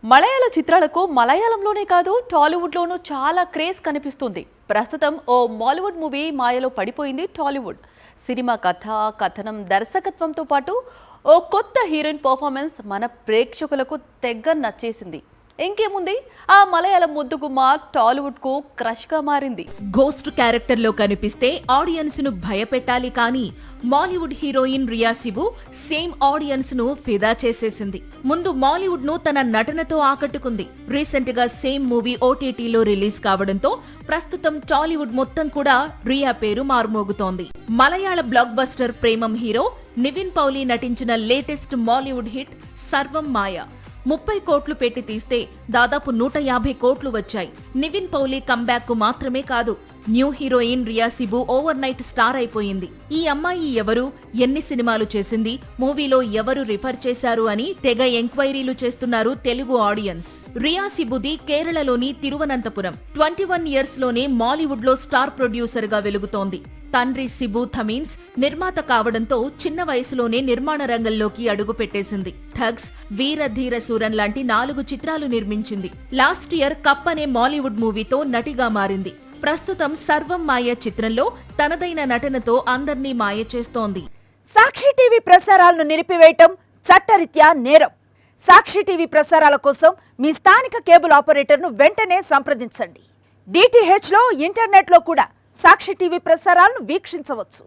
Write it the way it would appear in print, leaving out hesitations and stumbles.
మలయాళ చిత్రాలకు మలయాళంలోనే కాదు టాలీవుడ్లోనూ చాలా క్రేజ్ కనిపిస్తుంది. ప్రస్తుతం ఓ మాలీవుడ్ మూవీ మాయలో పడిపోయింది టాలీవుడ్. సినిమా కథ, కథనం, దర్శకత్వంతో పాటు ఓ కొత్త హీరోయిన్ పర్ఫార్మెన్స్ మన ప్రేక్షకులకు తెగ నచ్చేసింది. ఇంకేముంది, ఆ మలయాళ ముద్దుగుమ్మ టాలీవుడ్ కు క్రష్ గా మారింది. గోస్ట్ క్యారెక్టర్ లో కనిపిస్తే ఆడియన్స్ ను భయపెట్టాలి కానీ Mollywood heroine Riya Sibu same audience ను ఫిదా చేసేసింది. ముందు మాలీవుడ్ ను తన నటనతో ఆకట్టుకుంది. రీసెంట్ గా సేమ్ మూవీ ఓటీటీలో రిలీజ్ కావడంతో ప్రస్తుతం టాలీవుడ్ మొత్తం కూడా రియా పేరు మారుమోగుతోంది. మలయాళ blockbuster Premam hero Nivin Pauly నటించిన లేటెస్ట్ మాలీవుడ్ హిట్ సర్వం మాయ 30 కోట్లు పెట్టి తీస్తే దాదాపు 150 కోట్లు వచ్చాయి. నివిన్ పౌలి కంబ్యాక్ కు మాత్రమే కాదు, new heroine Riya Sibu overnight star అయిపోయింది. ఈ అమ్మాయి ఎవరు, ఎన్ని సినిమాలు చేసింది, మూవీలో ఎవరు రిఫర్ చేశారు అని తెగ ఎంక్వైరీలు చేస్తున్నారు తెలుగు ఆడియన్స్. రియా సిబుది కేరళలోని తిరువనంతపురం. 21 ఇయర్స్ లోనే మాలీవుడ్ లో స్టార్ ప్రొడ్యూసర్ గా వెలుగుతోంది. తండ్రి సిబు థమీన్స్ నిర్మాత కావడంతో చిన్న వయసులోనే నిర్మాణ రంగంలోకి అడుగు పెట్టేసింది. థగ్స్, వీర ధీర సూరన్ లాంటి 4 చిత్రాలు నిర్మించింది. లాస్ట్ ఇయర్ కప్ అనే మాలీవుడ్ మూవీతో నటిగా మారింది. ప్రస్తుతం సర్వం మాయ చిత్రంలో తనదైన నటనతో అందర్నీ మాయ చేస్తోంది. సాక్షి టీవీ ప్రసారాలను నిలిపివేయటం చట్టరీత్యా నేరం. సాక్షి టీవీ ప్రసారాల కోసం మీ స్థానిక కేబుల్ ఆపరేటర్ను వెంటనే సంప్రదించండి. డిటిహెచ్ లో, ఇంటర్నెట్ లో కూడా సాక్షి టీవీ ప్రసారాలను వీక్షించవచ్చు.